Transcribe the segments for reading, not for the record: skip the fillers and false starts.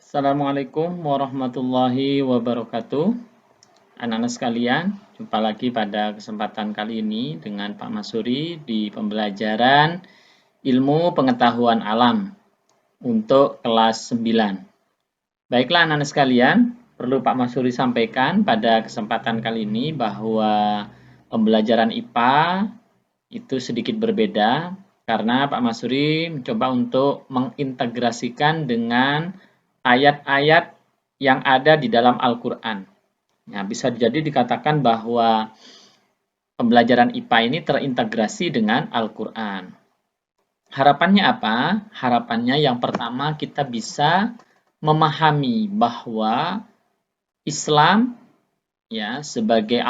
Assalamualaikum warahmatullahi wabarakatuh. Anak-anak sekalian, jumpa lagi pada kesempatan kali ini dengan Pak Masuri di pembelajaran Ilmu Pengetahuan Alam untuk kelas 9. Baiklah anak-anak sekalian, perlu Pak Masuri sampaikan pada kesempatan kali ini bahwa pembelajaran IPA itu sedikit berbeda karena Pak Masuri mencoba untuk mengintegrasikan dengan ayat-ayat yang ada di dalam Al-Quran. Nah, bisa jadi dikatakan bahwa pembelajaran IPA ini terintegrasi dengan Al-Quran. Harapannya apa? Harapannya yang pertama kita bisa memahami bahwa Islam ya sebagai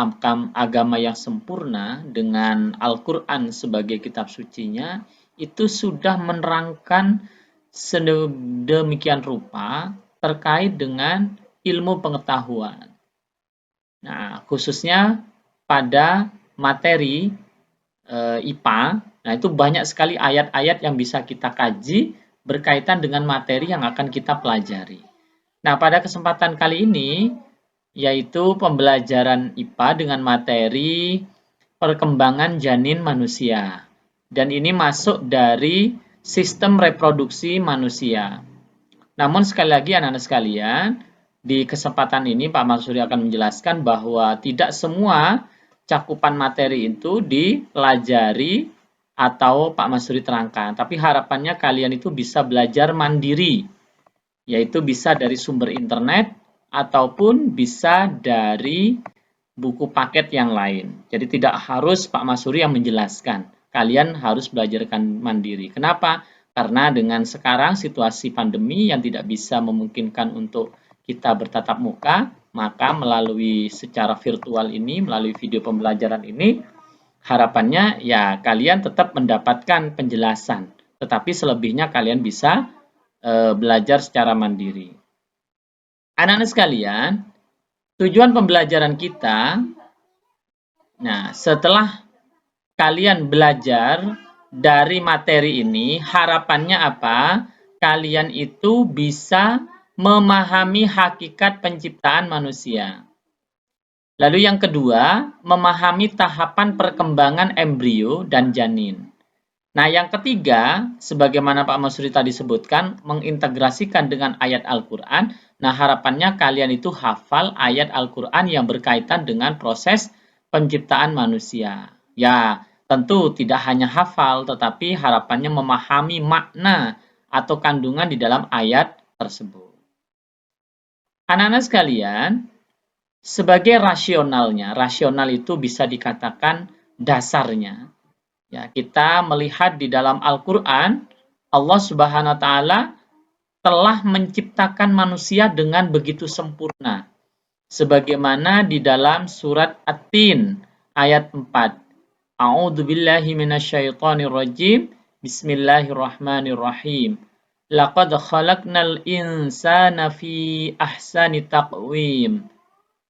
agama yang sempurna dengan Al-Quran sebagai kitab sucinya itu sudah menerangkan sedemikian rupa terkait dengan ilmu pengetahuan. Nah, khususnya pada materi IPA, nah itu banyak sekali ayat-ayat yang bisa kita kaji berkaitan dengan materi yang akan kita pelajari. Nah, pada kesempatan kali ini yaitu pembelajaran IPA dengan materi perkembangan janin manusia. Dan ini masuk dari sistem reproduksi manusia. Namun sekali lagi anak-anak sekalian, di kesempatan ini Pak Marsudi akan menjelaskan bahwa tidak semua cakupan materi itu dipelajari atau Pak Marsudi terangkan. Tapi harapannya kalian itu bisa belajar mandiri, yaitu bisa dari sumber internet ataupun bisa dari buku paket yang lain. Jadi tidak harus Pak Masuri yang menjelaskan. Kalian harus belajarkan mandiri. Kenapa? Karena dengan sekarang situasi pandemi yang tidak bisa memungkinkan untuk kita bertatap muka, maka melalui secara virtual ini, melalui video pembelajaran ini, harapannya ya kalian tetap mendapatkan penjelasan. Tetapi selebihnya kalian bisa belajar secara mandiri. Anak-anak sekalian, tujuan pembelajaran kita, nah setelah kalian belajar dari materi ini, harapannya apa? Kalian itu bisa memahami hakikat penciptaan manusia. Lalu yang kedua, memahami tahapan perkembangan embrio dan janin. Nah, yang ketiga, sebagaimana Pak Masuri tadi sebutkan, mengintegrasikan dengan ayat Al-Quran. Nah, harapannya kalian itu hafal ayat Al-Quran yang berkaitan dengan proses penciptaan manusia. Ya, tentu tidak hanya hafal, tetapi harapannya memahami makna atau kandungan di dalam ayat tersebut. Anak-anak sekalian, sebagai rasionalnya, rasional itu bisa dikatakan dasarnya. Ya, kita melihat di dalam Al-Quran, Allah Subhanahu wa Ta'ala telah menciptakan manusia dengan begitu sempurna. Sebagaimana di dalam surat At-Tin ayat 4. A'udzu billahi minasyaitonir rajim. Bismillahirrahmanirrahim. Laqad khalaqnal insana fi ahsani taqwim.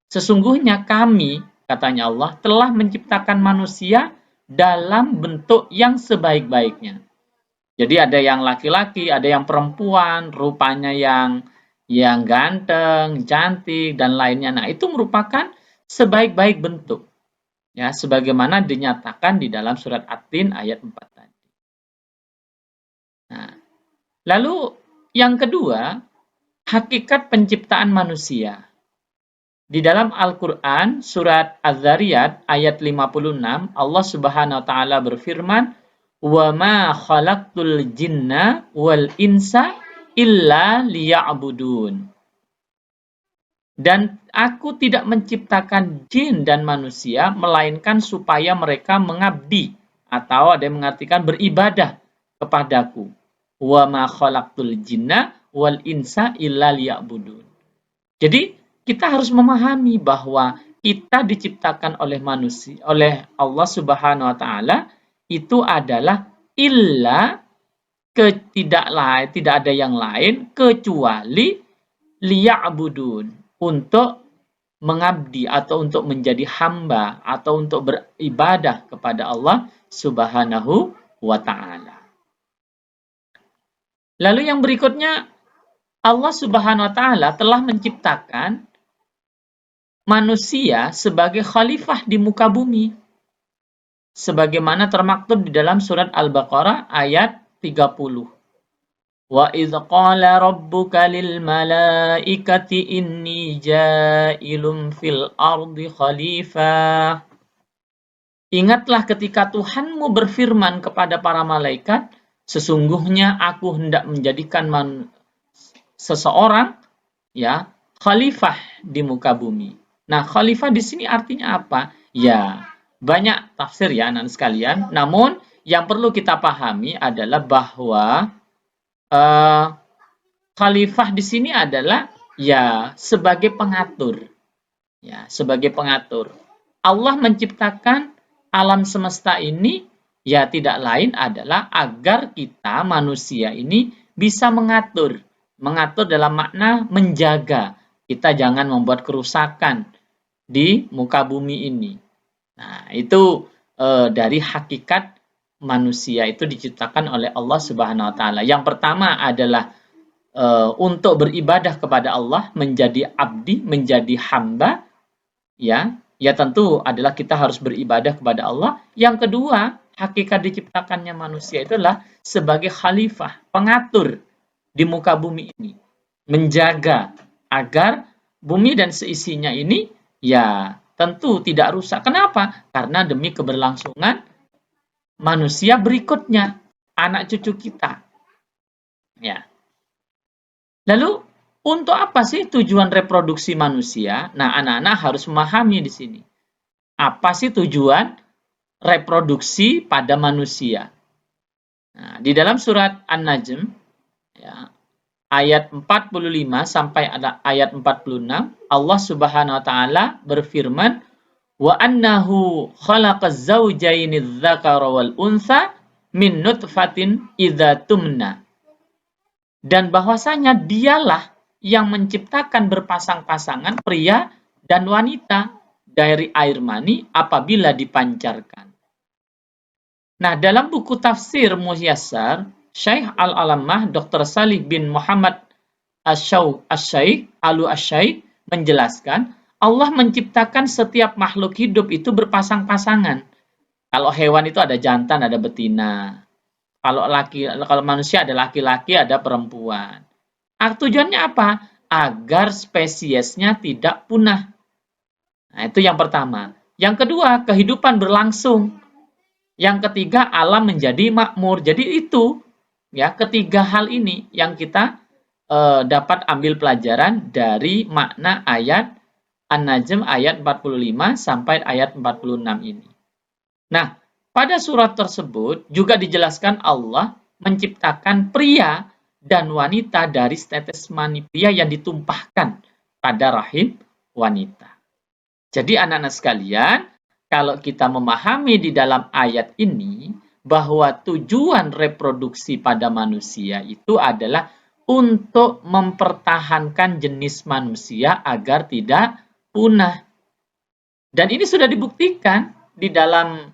Sesungguhnya kami, katanya Allah, telah menciptakan manusia dalam bentuk yang sebaik-baiknya. Jadi ada yang laki-laki, ada yang perempuan, rupanya yang ganteng, cantik, dan lainnya. Nah, itu merupakan sebaik-baik bentuk. Ya, sebagaimana dinyatakan di dalam surat At-Tin ayat 4 tadi. Nah, lalu yang kedua, hakikat penciptaan manusia. Di dalam Al-Quran, surat Az-Zariyat ayat 56, Allah Subhanahu wa Ta'ala berfirman, وَمَا خَلَقْتُ الْجِنَّ وَالْإِنسَ إِلَّا لِيَعْبُدُونَ. Dan aku tidak menciptakan jin dan manusia, melainkan supaya mereka mengabdi, atau ada yang mengartikan beribadah kepadaku. وَمَا خَلَقْتُ الْجِنَّ وَالْإِنسَ إِلَّا لِيَعْبُدُونَ. Jadi, kita harus memahami bahwa kita diciptakan oleh manusia, oleh Allah Subhanahu wa Ta'ala, itu adalah tidak ada yang lain kecuali liya'budun, untuk mengabdi atau untuk menjadi hamba atau untuk beribadah kepada Allah Subhanahu wa Ta'ala. Lalu yang berikutnya, Allah Subhanahu wa taala telah menciptakan manusia sebagai khalifah di muka bumi. Sebagaimana termaktub di dalam surat Al-Baqarah ayat 30. Wa idz qala rabbuka lil malaikati inni ja'ilun fil ardi khalifah. Ingatlah ketika Tuhanmu berfirman kepada para malaikat, sesungguhnya aku hendak menjadikan seseorang ya khalifah di muka bumi. Nah, khalifah di sini artinya apa? Ya, banyak tafsir ya anak sekalian. Namun yang perlu kita pahami adalah bahwa khalifah di sini adalah ya sebagai pengatur. Ya, sebagai pengatur. Allah menciptakan alam semesta ini ya tidak lain adalah agar kita manusia ini bisa mengatur. Mengatur dalam makna menjaga. Kita jangan membuat kerusakan di muka bumi ini. Nah, itu dari hakikat manusia itu diciptakan oleh Allah Subhanahu wa taala. Yang pertama adalah untuk beribadah kepada Allah, menjadi abdi, menjadi hamba, ya tentu adalah kita harus beribadah kepada Allah. Yang kedua, hakikat diciptakannya manusia itu adalah sebagai khalifah, pengatur di muka bumi ini, menjaga agar bumi dan seisinya ini ya tentu tidak rusak. Kenapa? Karena demi keberlangsungan manusia berikutnya, anak cucu kita. Ya. Lalu untuk apa sih tujuan reproduksi manusia? Nah, anak-anak harus memahami di sini. Apa sih tujuan reproduksi pada manusia? Nah, di dalam surat An-Najm, ya, ayat 45 sampai ayat 46, Allah Subhanahu wa taala berfirman, "Wa annahu khalaqaz zawjaini dzakara wal untha min nutfatin idza tumna." Dan bahwasanya dialah yang menciptakan berpasang-pasangan pria dan wanita dari air mani apabila dipancarkan. Nah, dalam buku tafsir Muyassar, Syekh Al-Alamah Dr. Salih bin Muhammad Asy-Syaikh menjelaskan, Allah menciptakan setiap makhluk hidup itu berpasang-pasangan. Kalau hewan itu ada jantan, ada betina. Kalau manusia ada laki-laki, ada perempuan. Tujuannya apa? Agar spesiesnya tidak punah. Nah, itu yang pertama. Yang kedua, kehidupan berlangsung. Yang ketiga, alam menjadi makmur. Jadi itu, ya, ketiga hal ini yang kita dapat ambil pelajaran dari makna ayat An-Najm ayat 45 sampai ayat 46 ini. Nah, pada surat tersebut juga dijelaskan Allah menciptakan pria dan wanita dari tetes mani pria yang ditumpahkan pada rahim wanita. Jadi anak-anak sekalian, kalau kita memahami di dalam ayat ini bahwa tujuan reproduksi pada manusia itu adalah untuk mempertahankan jenis manusia agar tidak punah. Dan ini sudah dibuktikan di dalam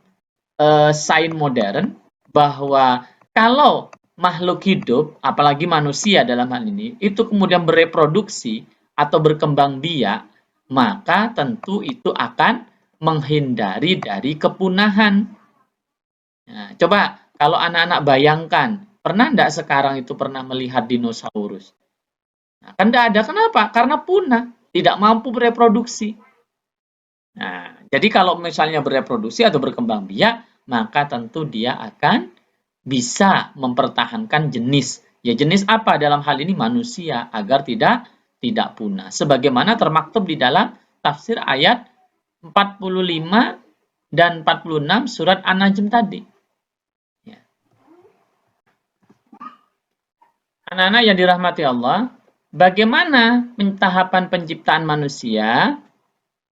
sains modern bahwa kalau makhluk hidup, apalagi manusia dalam hal ini, itu kemudian bereproduksi atau berkembang biak, maka tentu itu akan menghindari dari kepunahan. Nah, coba kalau anak-anak bayangkan, pernah enggak sekarang itu pernah melihat dinosaurus? Nah, kan enggak ada. Kenapa? Karena punah, tidak mampu bereproduksi. Nah, jadi kalau misalnya bereproduksi atau berkembang biak, maka tentu dia akan bisa mempertahankan jenis. Ya, jenis apa dalam hal ini? Manusia, agar tidak punah. Sebagaimana termaktub di dalam tafsir ayat 45 dan 46 surat An-Najm tadi. Anak-anak yang dirahmati Allah, bagaimana tahapan penciptaan manusia?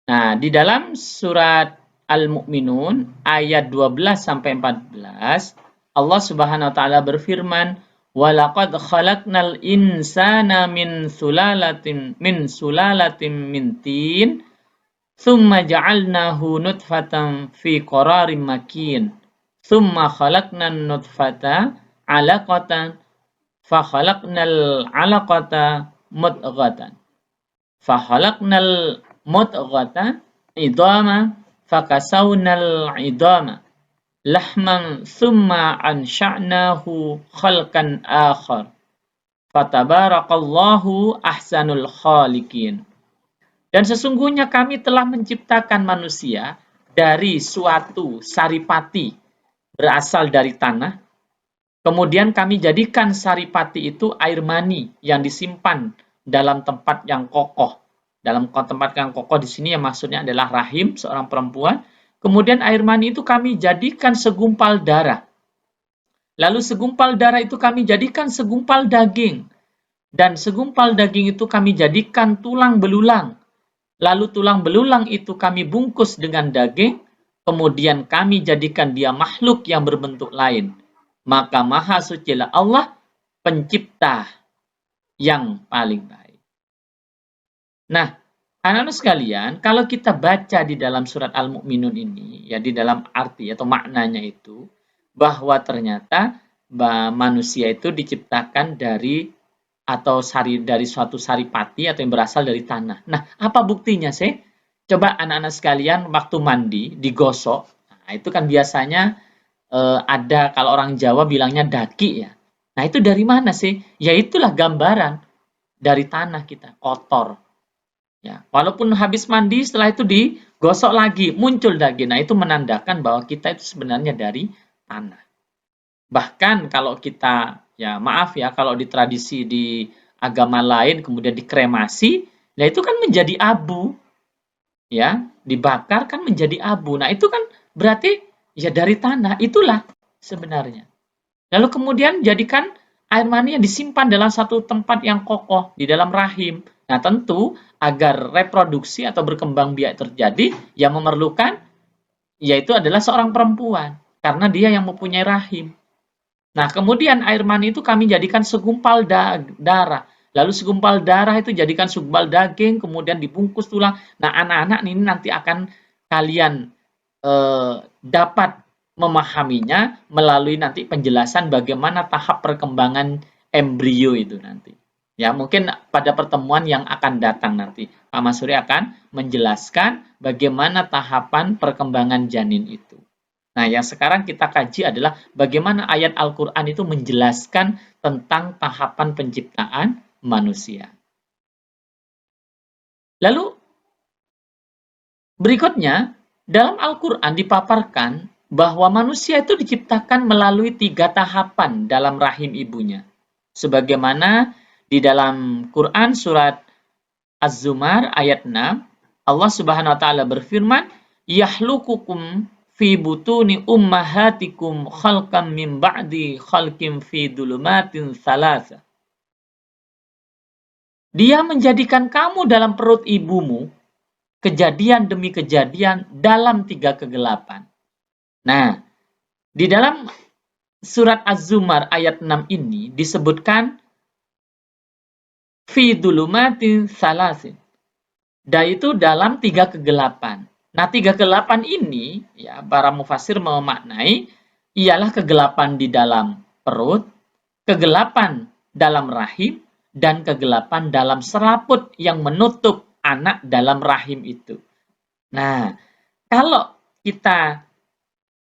Nah, di dalam surat Al-Mu'minun ayat 12 sampai 14, Allah Subhanahu wa taala berfirman, "Wa laqad khalaqnal insana min sulalatin min tin, tsumma ja'alnahu nutfatan fi qararin makin, tsumma khalaqnan nutfata 'alaqatan, fa khalaqnal 'alaqata mudghatan. Fa khalaqnal mudghata idama fakasawnal idama lahman thumma ansha'nahu khalqan akhar. Fatabarakallahu ahsanul khaliqin. Dan sesungguhnya kami telah menciptakan manusia dari suatu saripati berasal dari tanah. Kemudian kami jadikan saripati itu air mani yang disimpan dalam tempat yang kokoh. Dalam tempat yang kokoh di sini yang maksudnya adalah rahim seorang perempuan. Kemudian air mani itu kami jadikan segumpal darah. Lalu segumpal darah itu kami jadikan segumpal daging. Dan segumpal daging itu kami jadikan tulang belulang. Lalu tulang belulang itu kami bungkus dengan daging, kemudian kami jadikan dia makhluk yang berbentuk lain. Maka maha sucilah Allah, pencipta yang paling baik. Nah, anak-anak sekalian, kalau kita baca di dalam surat Al-Mu'minun ini, ya di dalam arti atau maknanya itu, bahwa ternyata manusia itu diciptakan dari suatu saripati atau yang berasal dari tanah. Nah, apa buktinya sih? Coba anak-anak sekalian waktu mandi digosok. Nah, itu kan biasanya ada kalau orang Jawa bilangnya daki ya. Nah, itu dari mana sih? Ya itulah gambaran dari tanah kita, kotor. Ya, walaupun habis mandi setelah itu digosok lagi, muncul daging. Nah, itu menandakan bahwa kita itu sebenarnya dari tanah. Bahkan kalau kita ya maaf ya kalau di tradisi di agama lain kemudian dikremasi, nah itu kan menjadi abu. Ya, dibakar kan menjadi abu. Nah, itu kan berarti ya dari tanah itulah sebenarnya. Lalu kemudian jadikan air mani yang disimpan dalam satu tempat yang kokoh di dalam rahim. Nah, tentu agar reproduksi atau berkembang biak terjadi yang memerlukan yaitu adalah seorang perempuan karena dia yang mempunyai rahim. Nah, kemudian air mani itu kami jadikan segumpal darah. Lalu segumpal darah itu jadikan segumpal daging, kemudian dibungkus tulang. Nah, anak-anak ini nanti akan kalian dapat memahaminya melalui nanti penjelasan bagaimana tahap perkembangan embrio itu nanti. Ya, mungkin pada pertemuan yang akan datang nanti, Pak Masuri akan menjelaskan bagaimana tahapan perkembangan janin itu. Nah, yang sekarang kita kaji adalah bagaimana ayat Al-Quran itu menjelaskan tentang tahapan penciptaan manusia. Lalu, berikutnya, dalam Al-Quran dipaparkan bahwa manusia itu diciptakan melalui 3 tahapan dalam rahim ibunya. Sebagaimana di dalam Quran surat Az-Zumar ayat 6, Allah Subhanahu wa taala berfirman, "Yahluqukum fi butuni ummahatikum khalqam min ba'di khalqim fi dhulumatin thalatha." Dia menjadikan kamu dalam perut ibumu kejadian demi kejadian dalam 3 kegelapan. Nah, di dalam surat Az-Zumar ayat 6 ini disebutkan fi dhulumatin thalathin. Dan itu dalam 3 kegelapan. Nah, 3 kegelapan ini, ya, para mufassir memaknai, ialah kegelapan di dalam perut, kegelapan dalam rahim, dan kegelapan dalam seraput yang menutup anak dalam rahim itu. Nah, kalau kita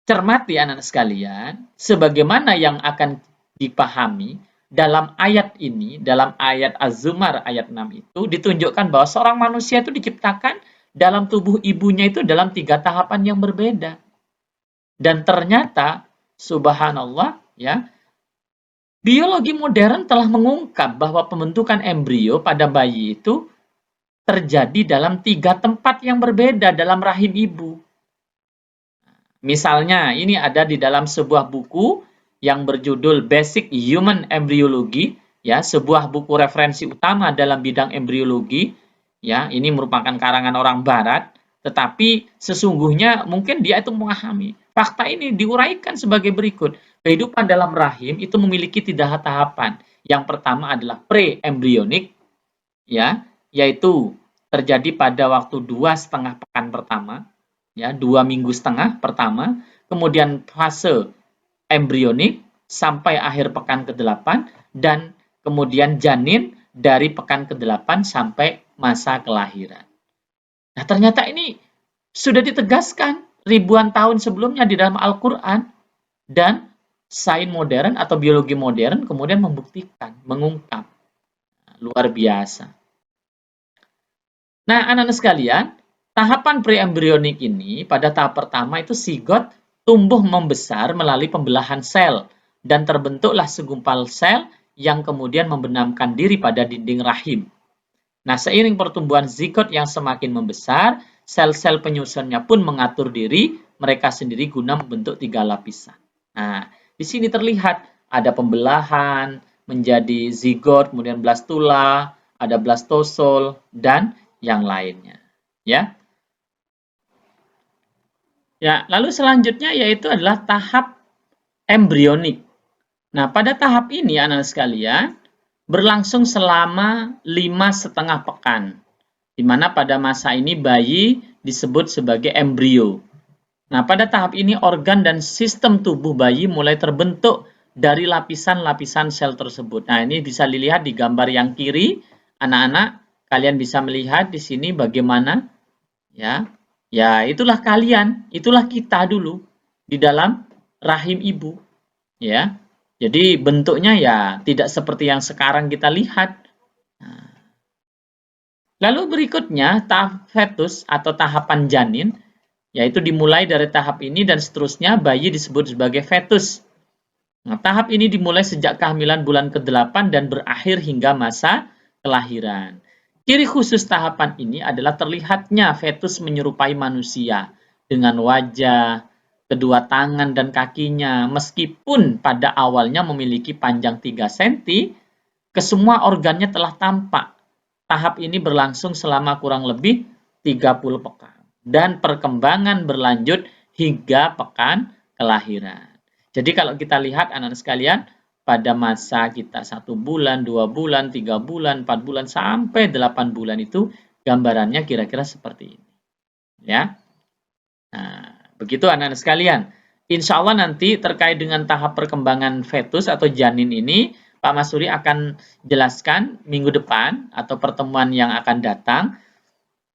cermati anak-anak sekalian, sebagaimana yang akan dipahami, dalam ayat ini, dalam ayat Az-Zumar ayat 6 itu, ditunjukkan bahwa seorang manusia itu diciptakan dalam tubuh ibunya itu dalam 3 tahapan yang berbeda. Dan ternyata, subhanallah, ya, biologi modern telah mengungkap bahwa pembentukan embrio pada bayi itu terjadi dalam 3 tempat yang berbeda dalam rahim ibu. Misalnya, ini ada di dalam sebuah buku yang berjudul Basic Human Embryology, ya, sebuah buku referensi utama dalam bidang embriologi. Ya, ini merupakan karangan orang barat, tetapi sesungguhnya mungkin dia itu memahami. Fakta ini diuraikan sebagai berikut. Kehidupan dalam rahim itu memiliki 3 tahapan. Yang pertama adalah pre-embryonik, ya, yaitu terjadi pada waktu 2,5 pekan pertama, ya, 2 minggu setengah pertama. Kemudian fase embryonik, sampai akhir pekan ke-8 dan kemudian janin dari pekan ke-8 sampai masa kelahiran. Nah, ternyata ini sudah ditegaskan ribuan tahun sebelumnya di dalam Al-Quran, dan sains modern atau biologi modern kemudian membuktikan, mengungkap. Luar biasa. Nah, anak-anak sekalian, tahapan preembrionik ini pada tahap pertama itu zigot tumbuh membesar melalui pembelahan sel dan terbentuklah segumpal sel yang kemudian membenamkan diri pada dinding rahim. Nah, seiring pertumbuhan zigot yang semakin membesar, sel-sel penyusunnya pun mengatur diri mereka sendiri guna membentuk 3 lapisan. Nah, di sini terlihat ada pembelahan menjadi zigot, kemudian blastula, ada blastosol, dan yang lainnya. Ya. Ya, lalu selanjutnya yaitu adalah tahap embrionik. Nah, pada tahap ini anak-anak sekalian berlangsung selama 5,5 pekan, di mana pada masa ini bayi disebut sebagai embrio. Nah, pada tahap ini organ dan sistem tubuh bayi mulai terbentuk dari lapisan-lapisan sel tersebut. Nah, ini bisa dilihat di gambar yang kiri, anak-anak, kalian bisa melihat di sini bagaimana ya. Ya, itulah kalian, itulah kita dulu di dalam rahim ibu, ya. Jadi bentuknya ya tidak seperti yang sekarang kita lihat. Nah, lalu berikutnya tahap fetus atau tahapan janin, yaitu dimulai dari tahap ini dan seterusnya bayi disebut sebagai fetus. Nah, tahap ini dimulai sejak kehamilan bulan ke-8 dan berakhir hingga masa kelahiran. Ciri khusus tahapan ini adalah terlihatnya fetus menyerupai manusia dengan wajah, kedua tangan dan kakinya, meskipun pada awalnya memiliki panjang 3 cm, kesemua organnya telah tampak. Tahap ini berlangsung selama kurang lebih 30 pekan dan perkembangan berlanjut hingga pekan kelahiran. Jadi kalau kita lihat anak-anak sekalian, pada masa kita 1 bulan, 2 bulan, 3 bulan, 4 bulan, sampai 8 bulan itu gambarannya kira-kira seperti ini. Ya. Nah, begitu anak-anak sekalian. Insya Allah nanti terkait dengan tahap perkembangan fetus atau janin ini, Pak Masuri akan jelaskan minggu depan atau pertemuan yang akan datang,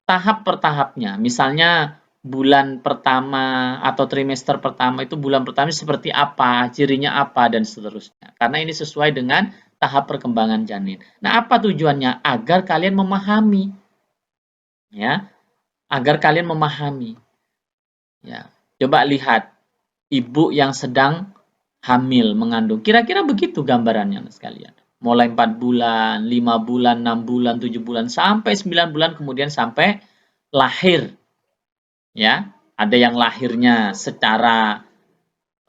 tahap per tahapnya. Misalnya bulan pertama atau trimester pertama itu bulan pertama seperti apa, cirinya apa, dan seterusnya. Karena ini sesuai dengan tahap perkembangan janin. Nah, apa tujuannya? Agar kalian memahami. Ya, agar kalian memahami. Ya, coba lihat ibu yang sedang hamil, mengandung. Kira-kira begitu gambarannya sekalian. Mulai 4 bulan, 5 bulan, 6 bulan, 7 bulan, sampai 9 bulan, kemudian sampai lahir. Ya, ada yang lahirnya secara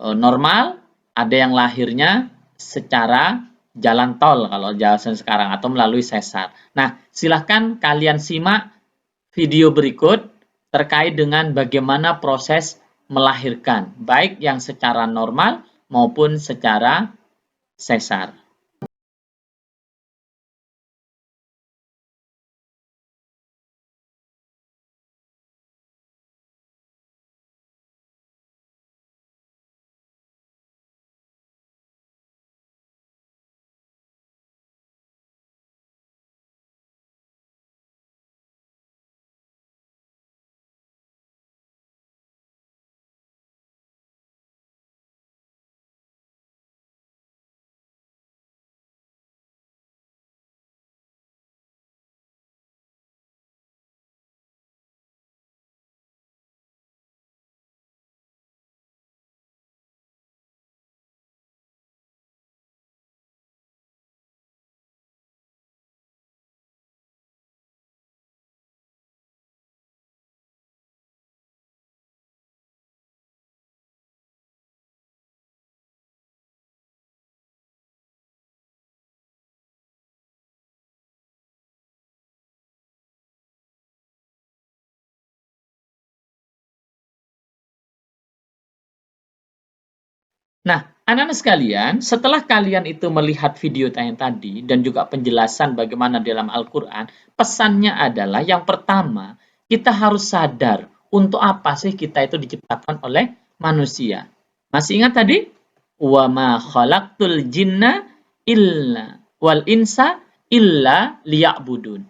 normal, ada yang lahirnya secara jalan tol kalau jalan sekarang atau melalui sesar. Nah, silahkan kalian simak video berikut terkait dengan bagaimana proses melahirkan, baik yang secara normal maupun secara sesar. Nah, anak-anak sekalian, setelah kalian itu melihat video yang tadi dan juga penjelasan bagaimana dalam Al-Quran, pesannya adalah yang pertama, kita harus sadar untuk apa sih kita itu diciptakan oleh manusia. Masih ingat tadi? wa ma khalaqtul jinna illa wal insa illa liya'budun.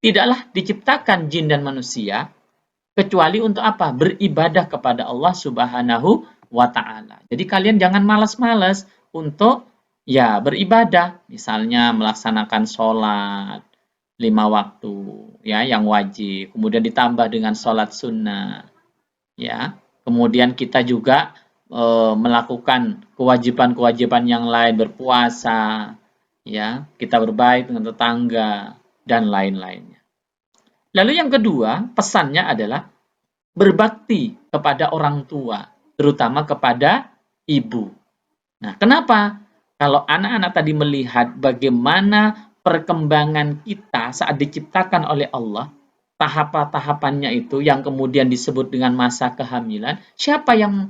Tidaklah diciptakan jin dan manusia kecuali untuk apa? Beribadah kepada Allah Subhanahu wa taala. Jadi kalian jangan malas-malas untuk ya beribadah, misalnya melaksanakan sholat 5 waktu ya yang wajib, kemudian ditambah dengan sholat sunnah ya. Kemudian kita juga melakukan kewajiban-kewajiban yang lain, berpuasa ya, kita berbaik dengan tetangga dan lain-lainnya. Lalu yang kedua, pesannya adalah berbakti kepada orang tua, terutama kepada ibu. Nah, kenapa? Kalau anak-anak tadi melihat bagaimana perkembangan kita saat diciptakan oleh Allah, tahapan-tahapannya itu yang kemudian disebut dengan masa kehamilan, siapa yang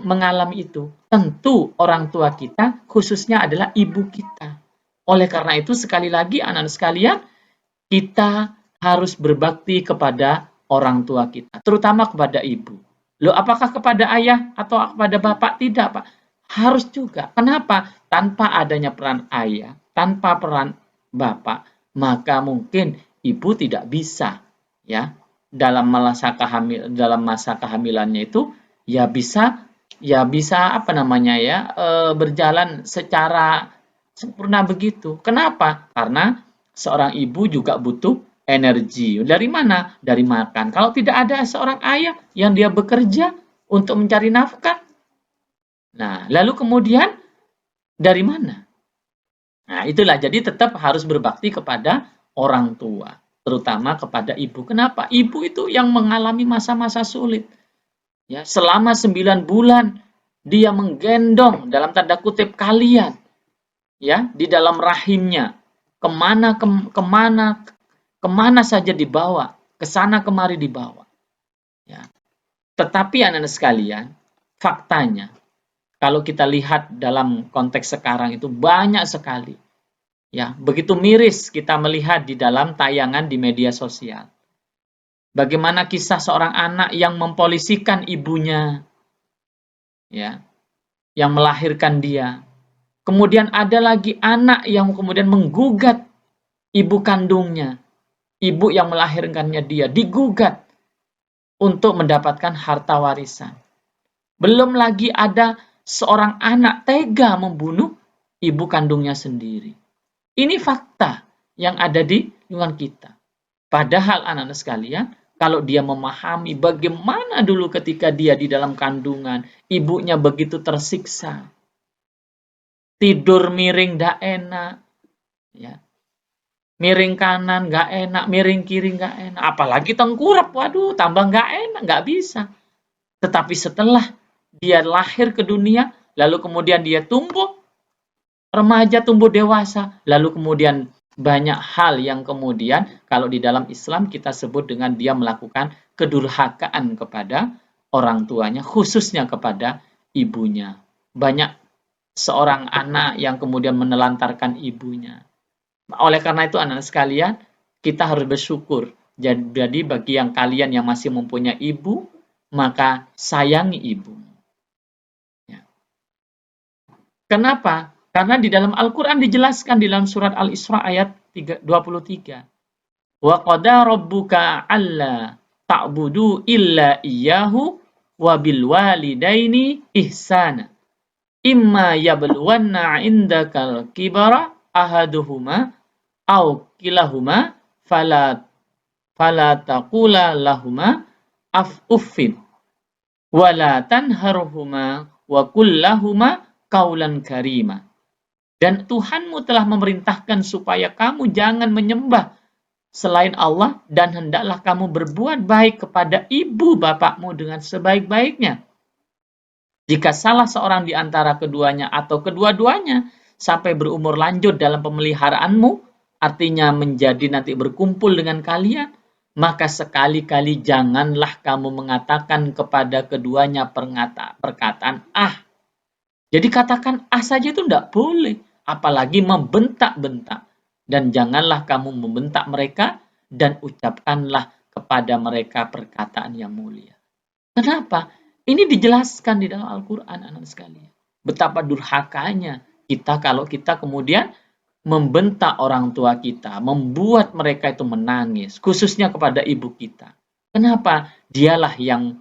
mengalami itu? Tentu orang tua kita, khususnya adalah ibu kita. Oleh karena itu, sekali lagi anak-anak sekalian, kita harus berbakti kepada orang tua kita, terutama kepada ibu. Loh, apakah kepada ayah atau kepada bapak? Tidak, Pak. Harus juga. Kenapa? Tanpa adanya peran ayah, tanpa peran bapak, maka mungkin ibu tidak bisa ya dalam masa kehamilannya itu ya bisa apa namanya ya berjalan secara sempurna begitu. Kenapa? Karena seorang ibu juga butuh energi. Dari mana? Dari makan. Kalau tidak ada seorang ayah yang dia bekerja untuk mencari nafkah, nah, lalu kemudian dari mana? Nah, itulah. Jadi tetap harus berbakti kepada orang tua, terutama kepada ibu. Kenapa? Ibu itu yang mengalami masa-masa sulit. Ya, selama 9 bulan dia menggendong dalam tanda kutip kalian ya di dalam rahimnya. Kemana saja dibawa, ke sana kemari dibawa. Ya. Tetapi anak-anak sekalian, faktanya kalau kita lihat dalam konteks sekarang itu banyak sekali. Ya, begitu miris kita melihat di dalam tayangan di media sosial. Bagaimana kisah seorang anak yang mempolisikan ibunya, ya, yang melahirkan dia. Kemudian ada lagi anak yang kemudian menggugat ibu kandungnya, ibu yang melahirkannya dia, digugat untuk mendapatkan harta warisan. Belum lagi ada seorang anak tega membunuh ibu kandungnya sendiri. Ini fakta yang ada di lingkungan kita. Padahal anak-anak sekalian, kalau dia memahami bagaimana dulu ketika dia di dalam kandungan, ibunya begitu tersiksa, tidur miring gak enak, ya, miring kanan gak enak, miring kiri gak enak, apalagi tengkurap, waduh, tambah gak enak, gak bisa. Tetapi setelah dia lahir ke dunia, lalu kemudian dia tumbuh, remaja tumbuh dewasa, lalu kemudian banyak hal yang kemudian kalau di dalam Islam kita sebut dengan dia melakukan kedurhakaan kepada orang tuanya, khususnya kepada ibunya. Banyak seorang anak yang kemudian menelantarkan ibunya. Oleh karena itu anak-anak sekalian, kita harus bersyukur. Jadi bagi yang kalian yang masih mempunyai ibu, maka sayangi ibu. Ya. Kenapa? Karena di dalam Al-Quran dijelaskan di dalam surat Al-Isra ayat 23. Wa qada rabbuka alla ta'budu illa iyyahu wa bil walidaini ihsana. Imma yabluwanna indakal kibara ahaduhuma aw kilahuma fala taqula lahuma uffin wala tanharhuma wa qul lahuma qaulan karima. Dan Tuhanmu telah memerintahkan supaya kamu jangan menyembah selain Allah dan hendaklah kamu berbuat baik kepada ibu bapakmu dengan sebaik-baiknya. Jika salah seorang di antara keduanya atau kedua-duanya sampai berumur lanjut dalam pemeliharaanmu, artinya menjadi nanti berkumpul dengan kalian, maka sekali-kali janganlah kamu mengatakan kepada keduanya perkataan ah. Jadi katakan ah saja itu tidak boleh, apalagi membentak-bentak. Dan janganlah kamu membentak mereka dan ucapkanlah kepada mereka perkataan yang mulia. Kenapa? Ini dijelaskan di dalam Al-Quran, anak sekalian. Betapa durhakanya kita kalau kita kemudian membentak orang tua kita, membuat mereka itu menangis, khususnya kepada ibu kita. Kenapa? Dialah yang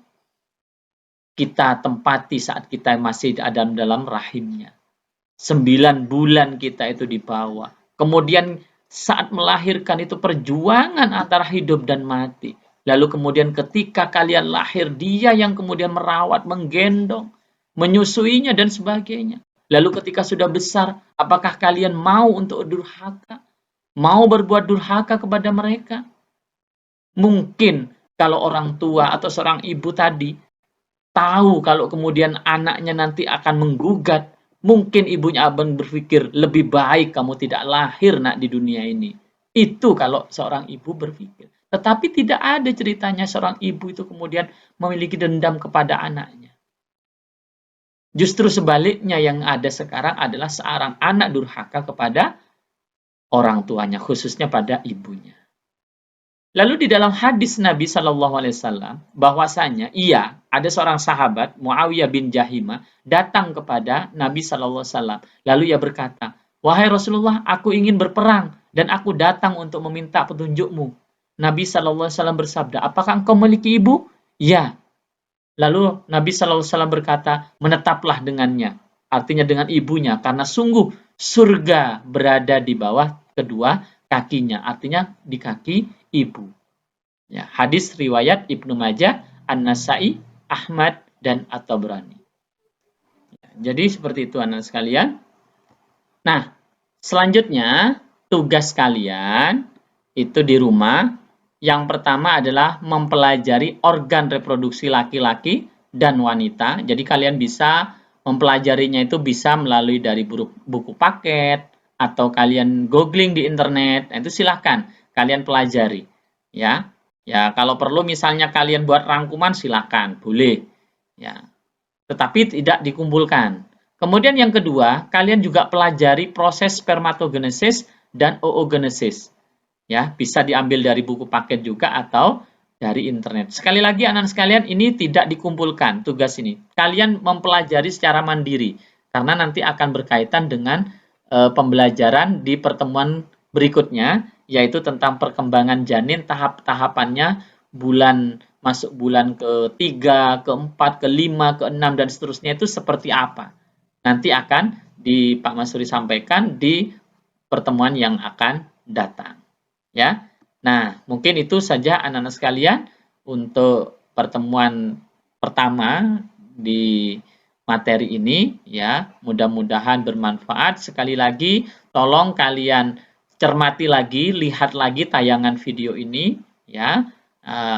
kita tempati saat kita masih ada dalam rahimnya. 9 bulan kita itu dibawa. Kemudian saat melahirkan itu perjuangan antara hidup dan mati. Lalu kemudian ketika kalian lahir, dia yang kemudian merawat, menggendong, menyusuinya dan sebagainya. Lalu ketika sudah besar, apakah kalian mau untuk durhaka? Mau berbuat durhaka kepada mereka? Mungkin kalau orang tua atau seorang ibu tadi tahu kalau kemudian anaknya nanti akan menggugat, mungkin ibunya abang berpikir, lebih baik kamu tidak lahir nak di dunia ini. Itu kalau seorang ibu berpikir. Tetapi tidak ada ceritanya seorang ibu itu kemudian memiliki dendam kepada anaknya. Justru sebaliknya yang ada sekarang adalah seorang anak durhaka kepada orang tuanya, khususnya pada ibunya. Lalu di dalam hadis Nabi Shallallahu Alaihi Wasallam bahwasanya ada seorang sahabat Muawiyah bin Jahimah datang kepada Nabi Shallallahu Alaihi Wasallam. Lalu ia berkata, wahai Rasulullah, aku ingin berperang dan aku datang untuk meminta petunjukmu. Nabi Shallallahu Alaihi Wasallam bersabda, apakah engkau memiliki ibu? Ya. Lalu Nabi Shallallahu Alaihi Wasallam berkata, menetaplah dengannya, artinya dengan ibunya, karena sungguh surga berada di bawah kedua kakinya, artinya di kaki ibu. Ya, hadis riwayat Ibnu Majah, An-Nasai, Ahmad, dan At-Tabrani. Ya, jadi seperti itu anak sekalian. Nah, selanjutnya tugas kalian itu di rumah. Yang pertama adalah mempelajari organ reproduksi laki-laki dan wanita. Jadi kalian bisa mempelajarinya itu bisa melalui dari buku paket atau kalian googling di internet. Nah, itu silahkan kalian pelajari. Ya, kalau perlu misalnya kalian buat rangkuman silahkan, boleh. Ya, tetapi tidak dikumpulkan. Kemudian yang kedua, kalian juga pelajari proses spermatogenesis dan oogenesis. Ya, bisa diambil dari buku paket juga atau dari internet. Sekali lagi anak sekalian, ini tidak dikumpulkan tugas ini. Kalian mempelajari secara mandiri karena nanti akan berkaitan dengan pembelajaran di pertemuan berikutnya, yaitu tentang perkembangan janin, tahap-tahapannya, masuk bulan ke-3, ke-4, ke-5, ke-6 dan seterusnya itu seperti apa. Nanti akan Pak Masuri sampaikan di pertemuan yang akan datang. Ya, nah mungkin itu saja anak-anak sekalian untuk pertemuan pertama di materi ini ya. Mudah-mudahan bermanfaat. Sekali lagi, tolong kalian cermati lagi, lihat lagi tayangan video ini ya.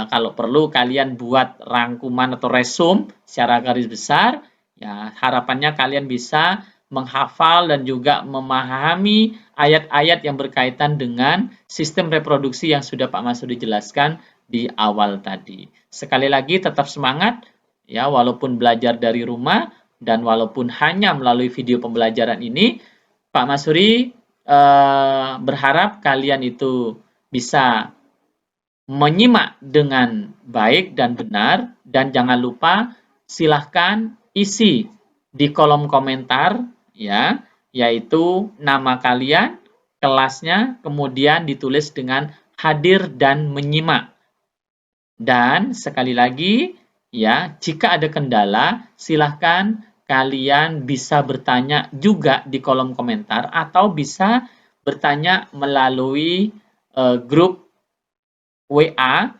Kalau perlu kalian buat rangkuman atau resume secara garis besar. Ya, harapannya kalian bisa menghafal dan juga memahami ayat-ayat yang berkaitan dengan sistem reproduksi yang sudah Pak Masudi jelaskan di awal tadi. Sekali lagi tetap semangat ya, walaupun belajar dari rumah dan walaupun hanya melalui video pembelajaran ini, Pak Masuri berharap kalian itu bisa menyimak dengan baik dan benar, dan jangan lupa silahkan isi di kolom komentar ya, yaitu nama kalian, kelasnya, kemudian ditulis dengan hadir dan menyimak. Dan sekali lagi ya, jika ada kendala silahkan kalian bisa bertanya juga di kolom komentar atau bisa bertanya melalui grup WA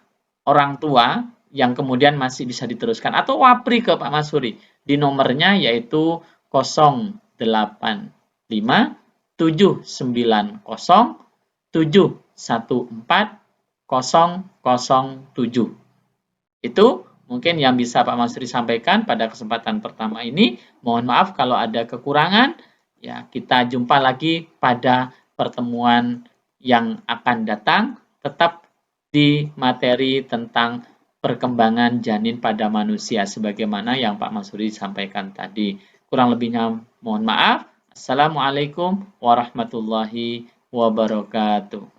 orang tua yang kemudian masih bisa diteruskan atau wapri ke Pak Masuri di nomornya yaitu 085970714007. Itu mungkin yang bisa Pak Masuri sampaikan pada kesempatan pertama ini. Mohon maaf kalau ada kekurangan. Ya, kita jumpa lagi pada pertemuan yang akan datang. Tetap di materi tentang perkembangan janin pada manusia sebagaimana yang Pak Masuri sampaikan tadi. Kurang lebihnya mohon maaf. Assalamualaikum warahmatullahi wabarakatuh.